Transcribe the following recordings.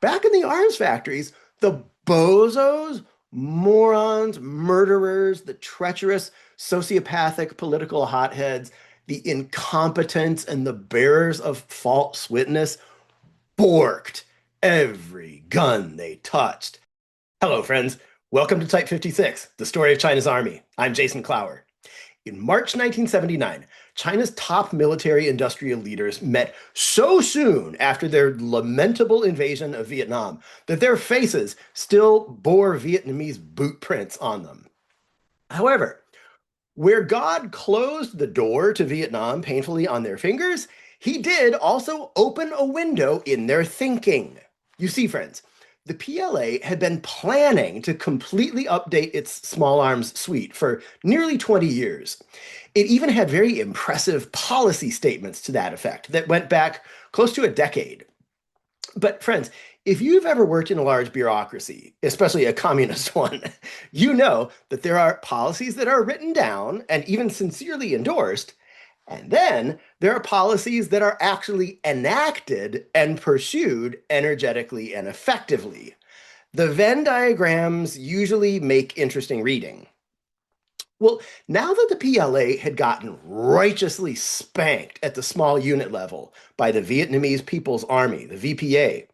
Back in the arms factories, the bozos, morons, murderers, the treacherous, sociopathic political hotheads, the incompetents, and the bearers of false witness borked every gun they touched. Hello, friends. Welcome to Type 56, the story of China's army. I'm Jason Clower. In March 1979, China's top military industrial leaders met so soon after their lamentable invasion of Vietnam that their faces still bore Vietnamese boot prints on them. However, where God closed the door to Vietnam painfully on their fingers, he did also open a window in their thinking. You see, friends, the PLA had been planning to completely update its small arms suite for nearly 20 years. It even had very impressive policy statements to that effect that went back close to a decade. But friends, if you've ever worked in a large bureaucracy, especially a communist one, you know that there are policies that are written down and even sincerely endorsed, and then there are policies that are actually enacted and pursued energetically and effectively. The Venn diagrams usually make interesting reading. Well, now that the PLA had gotten righteously spanked at the small unit level by the Vietnamese People's Army, the VPA,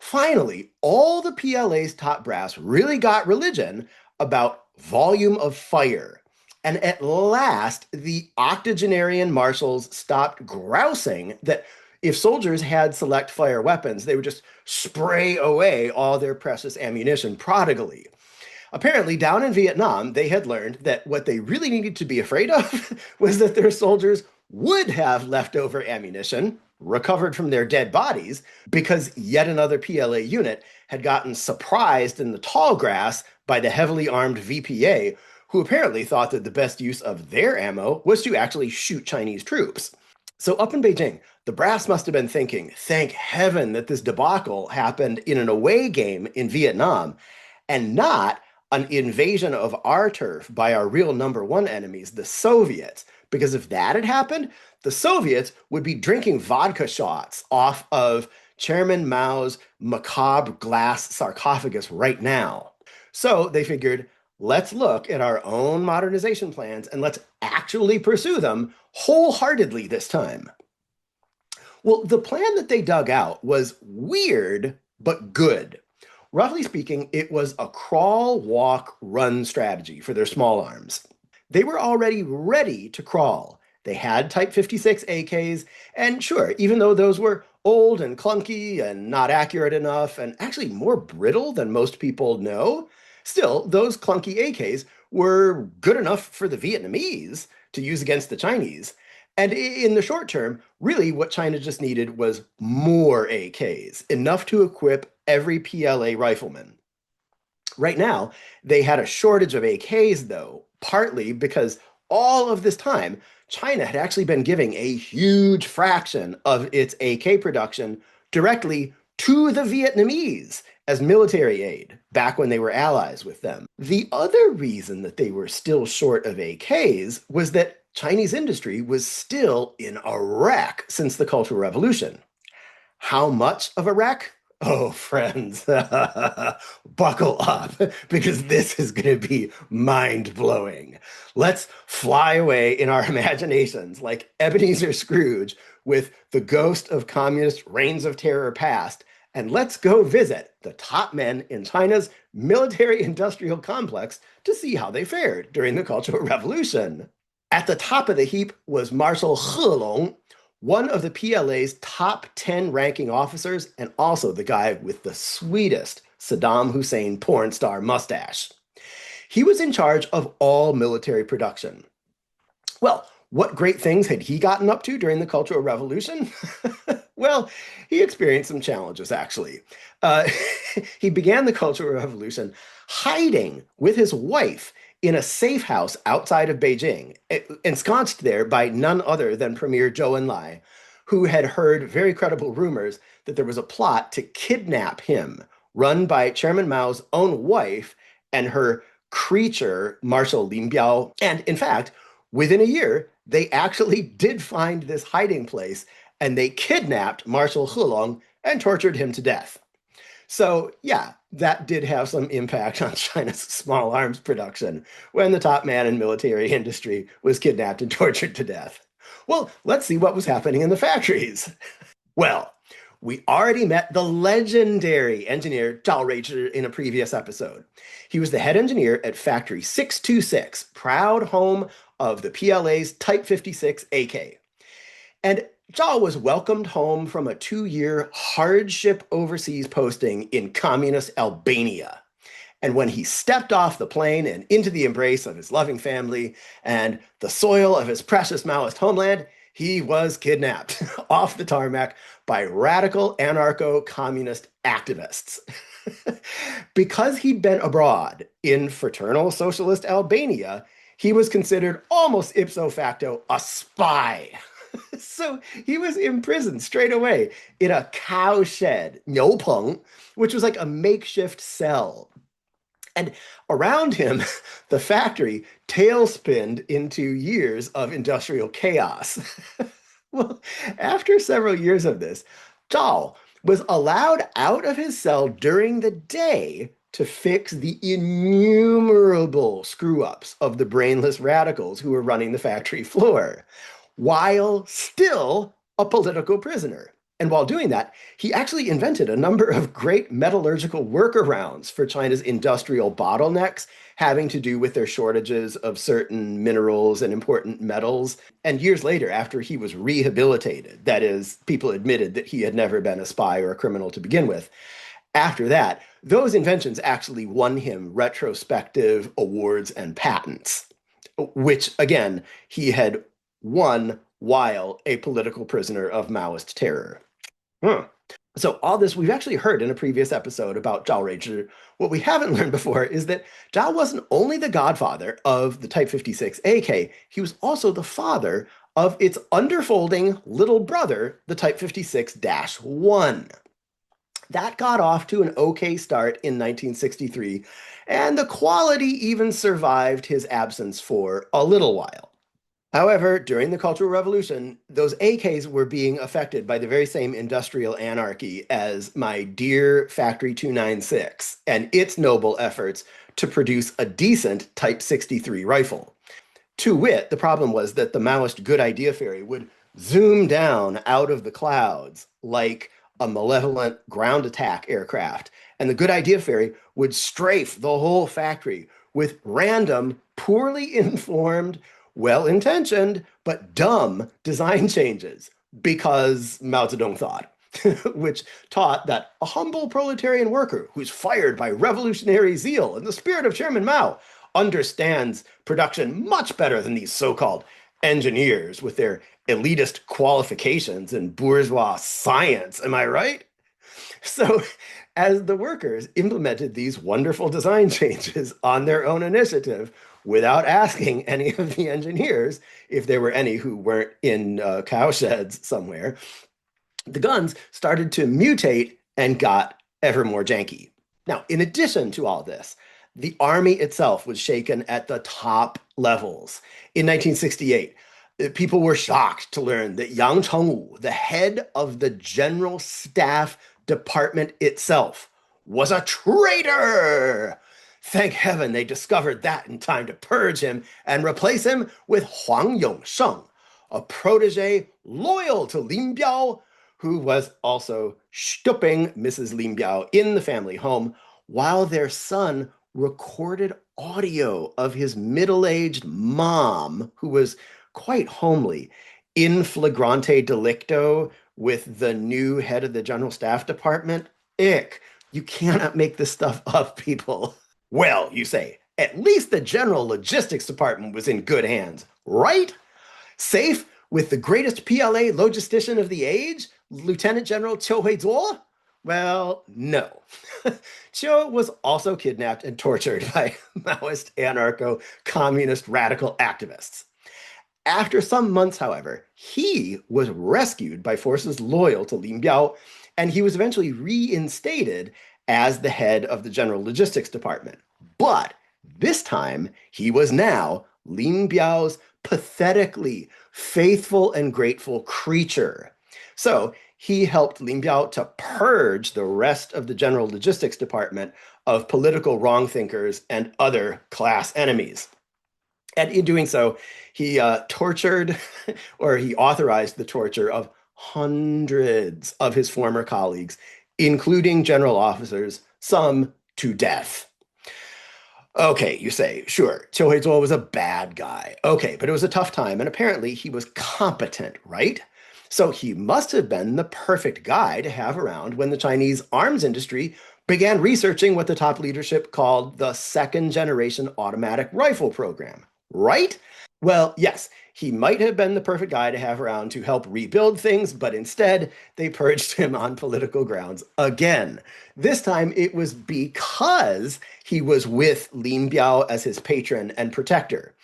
finally, all the PLA's top brass really got religion about volume of fire. And at last, the octogenarian marshals stopped grousing that if soldiers had select fire weapons, they would just spray away all their precious ammunition prodigally. Apparently, down in Vietnam, they had learned that what they really needed to be afraid of was that their soldiers would have leftover ammunition recovered from their dead bodies because yet another PLA unit had gotten surprised in the tall grass by the heavily armed VPA, who apparently thought that the best use of their ammo was to actually shoot Chinese troops. So up in Beijing, the brass must have been thinking, thank heaven that this debacle happened in an away game in Vietnam and not an invasion of our turf by our real number one enemies, the Soviets. Because if that had happened, the Soviets would be drinking vodka shots off of Chairman Mao's macabre glass sarcophagus right now. So they figured, let's look at our own modernization plans and let's actually pursue them wholeheartedly this time. Well, the plan that they dug out was weird, but good. Roughly speaking, it was a crawl, walk, run strategy for their small arms. They were already ready to crawl. They had Type 56 AKs, and sure, even though those were old and clunky and not accurate enough, and actually more brittle than most people know, still, those clunky AKs were good enough for the Vietnamese to use against the Chinese. And in the short term, really what China just needed was more AKs, enough to equip every PLA rifleman. Right now, they had a shortage of AKs, though, partly because all of this time, China had actually been giving a huge fraction of its AK production directly to the Vietnamese as military aid back when they were allies with them. The other reason that they were still short of AKs was that Chinese industry was still in a wreck since the Cultural Revolution. How much of a wreck? Oh, friends, buckle up because this is going to be mind blowing. Let's fly away in our imaginations like Ebenezer Scrooge with the ghost of communist reigns of terror past, and let's go visit the top men in China's military industrial complex to see how they fared during the Cultural Revolution. At the top of the heap was Marshal Helong, one of the PLA's top 10 ranking officers, and also the guy with the sweetest Saddam Hussein porn star mustache. He was in charge of all military production. Well, what great things had he gotten up to during the Cultural Revolution? Well, he experienced some challenges, actually. Uh, he began the Cultural Revolution hiding with his wife in a safe house outside of Beijing, ensconced there by none other than Premier Zhou Enlai, who had heard very credible rumors that there was a plot to kidnap him, run by Chairman Mao's own wife and her creature, Marshal Lin Biao. And in fact, within a year, they actually did find this hiding place and they kidnapped Marshal Helong and tortured him to death. So, yeah, that did have some impact on China's small arms production when the top man in military industry was kidnapped and tortured to death. Well, let's see what was happening in the factories. Well, we already met the legendary engineer Zhao Ruizhi in a previous episode. He was the head engineer at Factory 626, proud home of the PLA's Type 56 AK. And Zhao was welcomed home from a 2-year hardship overseas posting in communist Albania. And when he stepped off the plane and into the embrace of his loving family and the soil of his precious Maoist homeland, he was kidnapped off the tarmac by radical anarcho-communist activists. Because he'd been abroad in fraternal socialist Albania, he was considered almost ipso facto a spy. So he was imprisoned straight away in a cowshed, 牛棚, which was like a makeshift cell. And around him, the factory tailspinned into years of industrial chaos. Well, after several years of this, Zhao was allowed out of his cell during the day to fix the innumerable screw-ups of the brainless radicals who were running the factory floor, while still a political prisoner. And while doing that, he actually invented a number of great metallurgical workarounds for China's industrial bottlenecks, having to do with their shortages of certain minerals and important metals. And years later, after he was rehabilitated, that is, people admitted that he had never been a spy or a criminal to begin with, after that, those inventions actually won him retrospective awards and patents, which, again, he had won while a political prisoner of Maoist terror. So all this we've actually heard in a previous episode about Zhao Ruizhi. What we haven't learned before is that Zhao wasn't only the godfather of the Type 56 AK, he was also the father of its underfolding little brother, the Type 56-1. That got off to an okay start in 1963, and the quality even survived his absence for a little while. However, during the Cultural Revolution, those AKs were being affected by the very same industrial anarchy as my dear Factory 296 and its noble efforts to produce a decent Type 63 rifle. To wit, the problem was that the Maoist good idea fairy would zoom down out of the clouds like a malevolent ground attack aircraft, and the good idea fairy would strafe the whole factory with random, poorly informed, well-intentioned, but dumb design changes because Mao Zedong thought, which taught that a humble proletarian worker who's fired by revolutionary zeal in the spirit of Chairman Mao understands production much better than these so-called engineers with their elitist qualifications and bourgeois science. Am I right? So, as the workers implemented these wonderful design changes on their own initiative without asking any of the engineers, if there were any who weren't in cowsheds somewhere, the guns started to mutate and got ever more janky. Now, in addition to all this, the army itself was shaken at the top levels. In 1968, people were shocked to learn that Yang Chengwu, the head of the General Staff Department itself, was a traitor. Thank heaven they discovered that in time to purge him and replace him with Huang Yongsheng, a protege loyal to Lin Biao, who was also stooping Mrs. Lin Biao in the family home, while their son recorded audio of his middle-aged mom, who was quite homely, in flagrante delicto with the new head of the General Staff Department. Ick. You cannot make this stuff up, people. Well, you say, at least the General Logistics Department was in good hands, right? Safe with the greatest PLA logistician of the age, Lieutenant General Qiu Huizhuo? Well, no. Qiu was also kidnapped and tortured by Maoist, anarcho-communist radical activists. After some months, however, he was rescued by forces loyal to Lin Biao, and he was eventually reinstated as the head of the General Logistics Department. But this time, he was now Lin Biao's pathetically faithful and grateful creature. So he helped Lin Biao to purge the rest of the General Logistics Department of political wrongthinkers and other class enemies. And in doing so, he tortured or he authorized the torture of hundreds of his former colleagues, including general officers, some to death. Okay, you say, sure, Chiu Huizuo was a bad guy. Okay, but it was a tough time, and apparently he was competent, right? So he must have been the perfect guy to have around when the Chinese arms industry began researching what the top leadership called the second generation automatic rifle program, right? Well, yes, he might have been the perfect guy to have around to help rebuild things, but instead they purged him on political grounds again. This time it was because he was with Lin Biao as his patron and protector.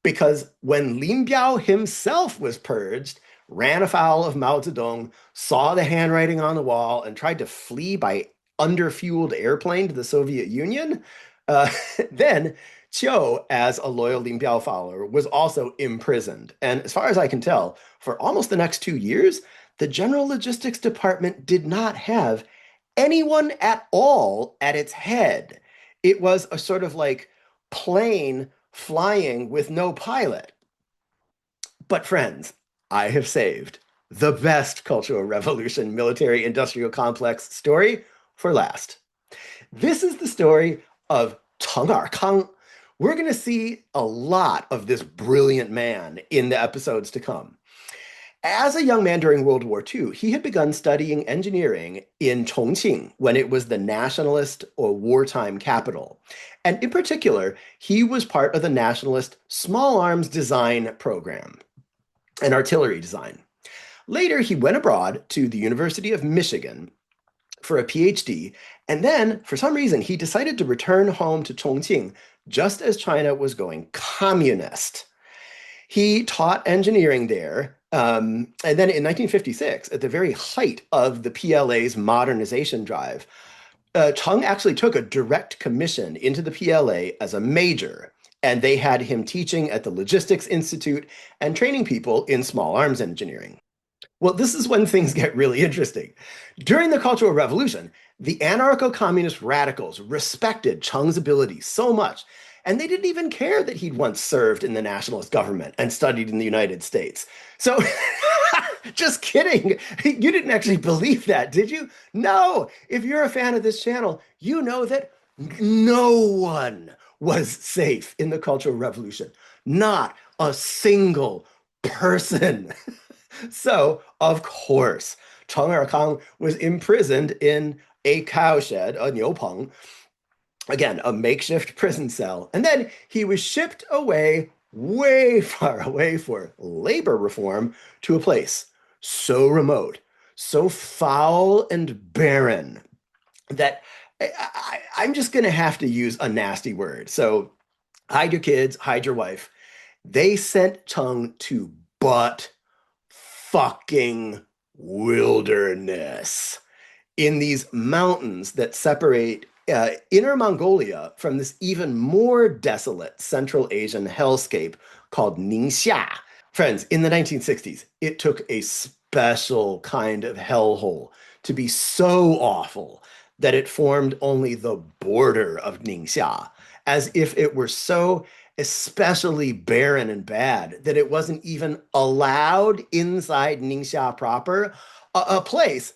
Because when Lin Biao himself was purged, ran afoul of Mao Zedong, saw the handwriting on the wall, and tried to flee by underfueled airplane to the Soviet Union, uh, then Chiu, as a loyal Lin Biao follower, was also imprisoned. And as far as I can tell, for almost the next 2 years, the General Logistics Department did not have anyone at all at its head. It was a sort of like plane flying with no pilot. But friends, I have saved the best Cultural Revolution military industrial complex story for last. This is the story of Teng Erkang. We're going to see a lot of this brilliant man in the episodes to come. As a young man during World War II, he had begun studying engineering in Chongqing when it was the nationalist or wartime capital. And in particular, he was part of the nationalist small arms design program and artillery design. Later, he went abroad to the University of Michigan for a PhD, and then, for some reason, he decided to return home to Chongqing just as China was going communist. He taught engineering there, and then in 1956, at the very height of the PLA's modernization drive, Cheng actually took a direct commission into the PLA as a major, and they had him teaching at the Logistics Institute and training people in small arms engineering. Well, this is when things get really interesting. During the Cultural Revolution, the anarcho-communist radicals respected Cheng's ability so much, and they didn't even care that he'd once served in the nationalist government and studied in the United States. So, just kidding. You didn't actually believe that, did you? No. If you're a fan of this channel, you know that no one was safe in the Cultural Revolution. Not a single person. So, of course, Cheng Erkang was imprisoned in a cowshed, a niupeng, again, a makeshift prison cell. And then he was shipped away, way far away for labor reform to a place so remote, so foul and barren that I'm just going to have to use a nasty word. So hide your kids, hide your wife. They sent Cheng to butt fucking wilderness in these mountains that separate Inner Mongolia from this even more desolate Central Asian hellscape called Ningxia. Friends, in the 1960s, it took a special kind of hellhole to be so awful that it formed only the border of Ningxia, as if it were so especially barren and bad that it wasn't even allowed inside Ningxia proper, a place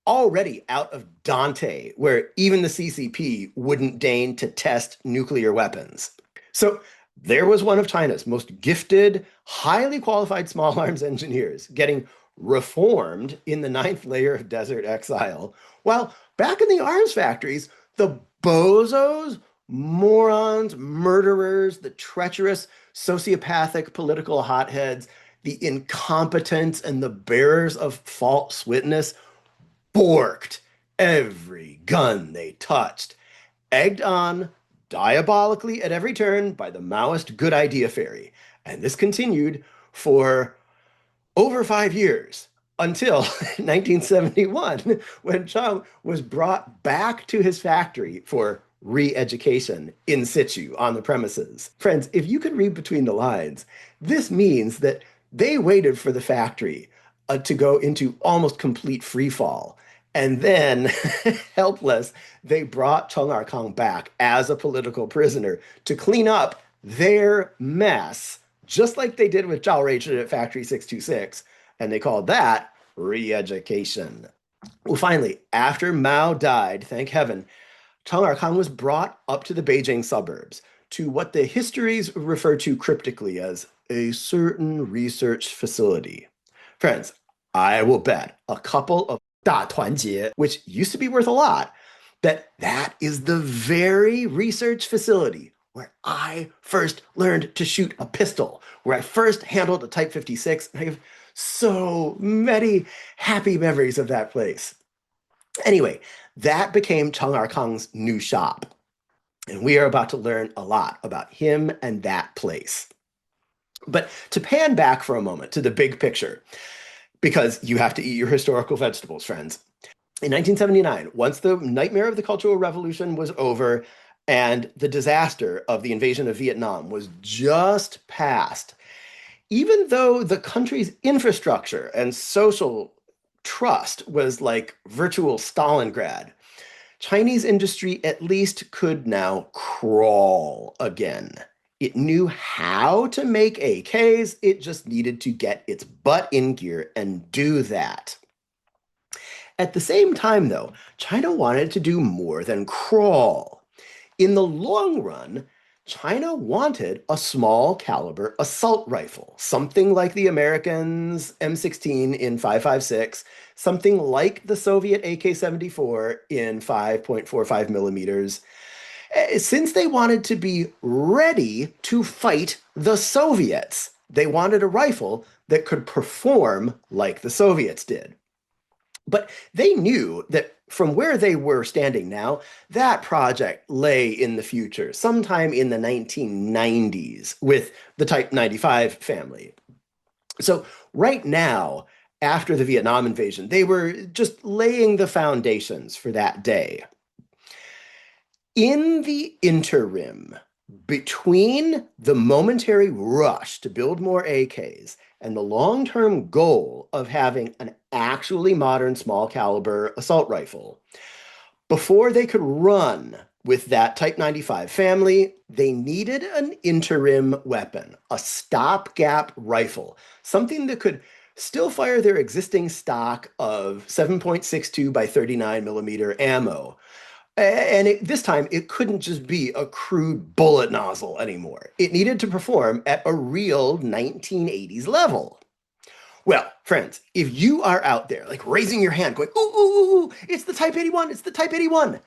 already out of Dante, where even the CCP wouldn't deign to test nuclear weapons. So there was one of China's most gifted, highly qualified small arms engineers getting reformed in the ninth layer of desert exile, while back in the arms factories, the bozos, morons, murderers, the treacherous, sociopathic political hotheads, the incompetents, and the bearers of false witness borked every gun they touched, egged on diabolically at every turn by the Maoist good idea fairy. And this continued for over 5 years until 1971, when Cheng was brought back to his factory for re-education in situ on the premises. Friends, if you can read between the lines, this means that they waited for the factory to go into almost complete free fall. And then, helpless, they brought Cheng Arkang back as a political prisoner to clean up their mess, just like they did with Zhao Ruichi at Factory 626. And they called that re-education. Well, finally, after Mao died, thank heaven, Cheng Arkang was brought up to the Beijing suburbs to what the histories refer to cryptically as a certain research facility. Friends, I will bet a couple of 大团结, which used to be worth a lot, that is the very research facility where I first learned to shoot a pistol, where I first handled a Type 56. And I have so many happy memories of that place. Anyway, that became Cheng Arkang's new shop. And we are about to learn a lot about him and that place. But to pan back for a moment to the big picture, because you have to eat your historical vegetables, friends. In 1979, once the nightmare of the Cultural Revolution was over and the disaster of the invasion of Vietnam was just past, even though the country's infrastructure and social trust was like virtual Stalingrad, Chinese industry at least could now crawl again. It knew how to make AKs, it just needed to get its butt in gear and do that. At the same time, though, China wanted to do more than crawl. In the long run, China wanted a small caliber assault rifle, something like the Americans' M16 in 5.56, something like the Soviet AK-74 in 5.45 millimeters, since they wanted to be ready to fight the Soviets. They wanted a rifle that could perform like the Soviets did. But they knew that from where they were standing now, that project lay in the future, sometime in the 1990s with the Type 95 family. So right now, after the Vietnam invasion, they were just laying the foundations for that day. In the interim, between the momentary rush to build more AKs and the long-term goal of having an actually modern small caliber assault rifle, before they could run with that Type 95 family, they needed an interim weapon, a stopgap rifle, something that could still fire their existing stock of 7.62 by 39 millimeter ammo. And this time, it couldn't just be a crude bullet nozzle anymore. It needed to perform at a real 1980s level. Well, friends, if you are out there, like raising your hand, going, ooh, ooh, ooh, it's the Type 81, it's the Type 81.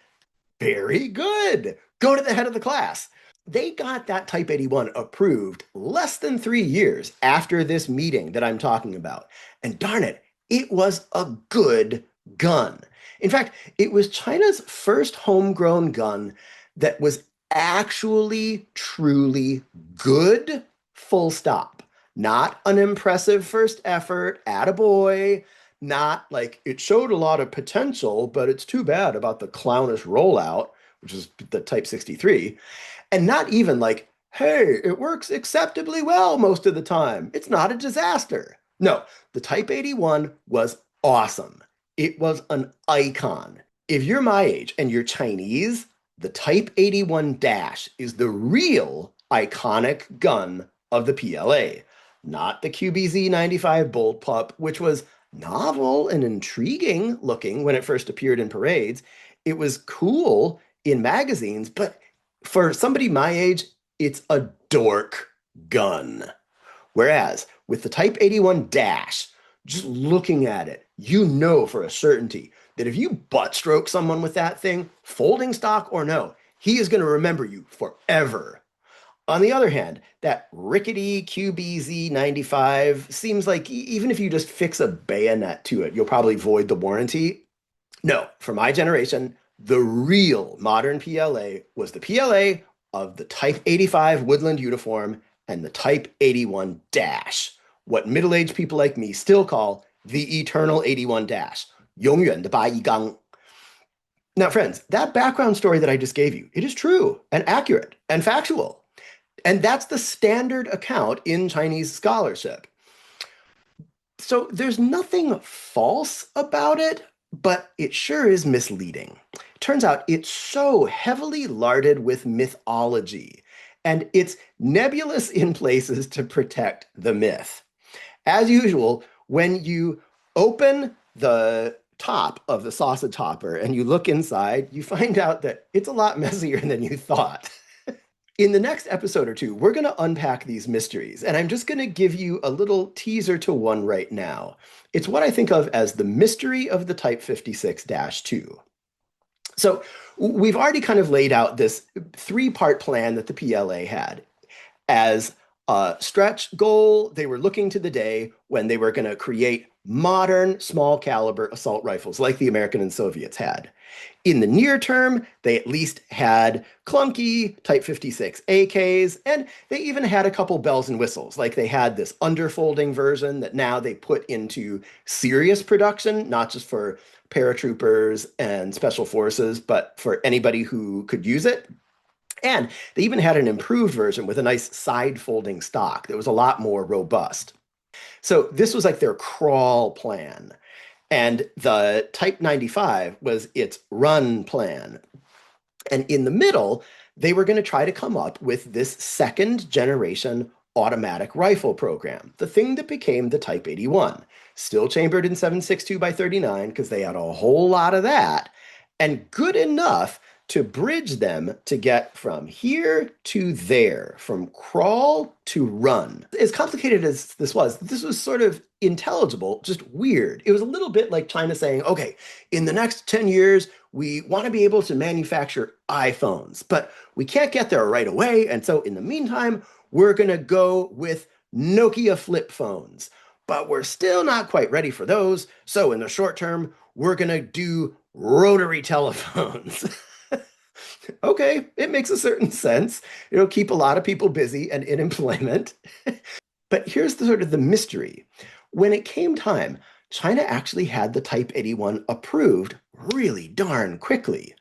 Very good. Go to the head of the class. They got that Type 81 approved less than 3 years after this meeting that I'm talking about. And darn it was a good gun. In fact, it was China's first homegrown gun that was actually truly good, full stop. Not an impressive first effort, attaboy, not like it showed a lot of potential, but it's too bad about the clownish rollout, which is the Type 63, and not even like, hey, it works acceptably well most of the time. It's not a disaster. No, the Type 81 was awesome. It was an icon. If you're my age and you're Chinese, the Type 81 Dash is the real iconic gun of the PLA, not the QBZ-95 Bullpup, which was novel and intriguing looking when it first appeared in parades. It was cool in magazines, but for somebody my age, it's a dork gun. Whereas with the Type 81 Dash, just looking at it, you know for a certainty that if you butt stroke someone with that thing, folding stock or no, he is going to remember you forever. On the other hand, that rickety QBZ-95 seems like even if you just fix a bayonet to it, you'll probably void the warranty. No, for my generation, the real modern PLA was the PLA of the Type 85 Woodland uniform and the Type 81 Dash, what middle-aged people like me still call the eternal 81 Dash, 永远的8一钢. Now, friends, that background story that I just gave you, it is true and accurate and factual. And that's the standard account in Chinese scholarship. So there's nothing false about it, but it sure is misleading. Turns out it's so heavily larded with mythology, and it's nebulous in places to protect the myth. As usual, when you open the top of the sausage hopper and you look inside, you find out that it's a lot messier than you thought. In the next episode or two, we're going to unpack these mysteries, and I'm just going to give you a little teaser to one right now. It's what I think of as the mystery of the Type 56-2. So, we've already kind of laid out this three-part plan that the PLA had. As a stretch goal, they were looking to the day when they were going to create modern small caliber assault rifles like the American and Soviets had. In the near term, they at least had clunky Type 56 AKs, and they even had a couple bells and whistles. Like they had this underfolding version that now they put into serious production, not just for paratroopers and special forces, but for anybody who could use it. And they even had an improved version with a nice side folding stock that was a lot more robust. So this was like their crawl plan. And the Type 95 was its run plan. And in the middle, they were going to try to come up with this second generation automatic rifle program, the thing that became the Type 81, still chambered in 7.62 by 39 because they had a whole lot of that, and good enough to bridge them to get from here to there, from crawl to run. As complicated as this was sort of intelligible, just weird. It was a little bit like China saying, okay, in the next 10 years, we want to be able to manufacture iPhones, but we can't get there right away. And so in the meantime, we're going to go with Nokia flip phones, but we're still not quite ready for those. So in the short term, we're going to do rotary telephones. Okay, it makes a certain sense. It'll keep a lot of people busy and in employment. But here's the sort of the mystery. When it came time, China actually had the Type 81 approved really darn quickly.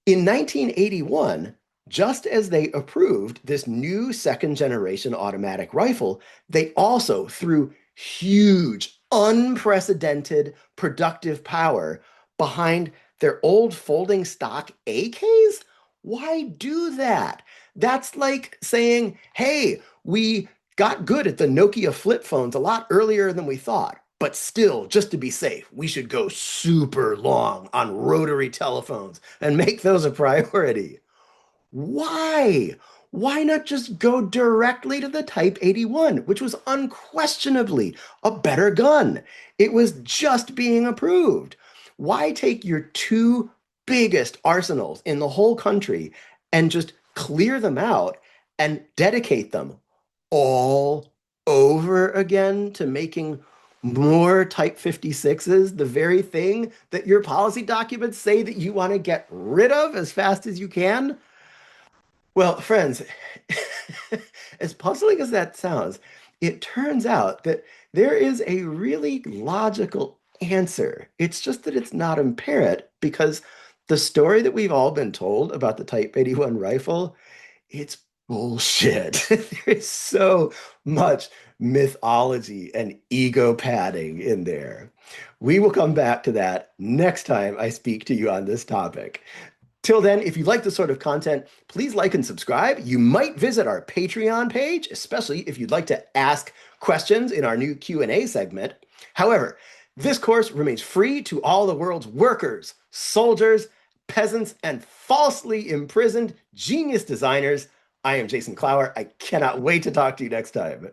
In 1981, just as they approved this new second generation automatic rifle, they also, threw huge, unprecedented productive power behind their old folding stock AKs? Why do that? That's like saying, hey, we got good at the Nokia flip phones a lot earlier than we thought. But still, just to be safe, we should go super long on rotary telephones and make those a priority. Why? Why not just go directly to the Type 81, which was unquestionably a better gun? It was just being approved. Why take your two biggest arsenals in the whole country and just clear them out and dedicate them all over again to making more Type 56s, the very thing that your policy documents say that you want to get rid of as fast as you can? Well, friends, as puzzling as that sounds, it turns out that there is a really logical answer. It's just that it's not apparent because the story that we've all been told about the Type 81 rifle, it's bullshit. There is so much mythology and ego padding in there. We will come back to that next time I speak to you on this topic. Till then, if you like this sort of content, please like and subscribe. You might visit our Patreon page, especially if you'd like to ask questions in our new Q&A segment. However, this course remains free to all the world's workers, soldiers, peasants, and falsely imprisoned genius designers. I am Jason Clower. I cannot wait to talk to you next time.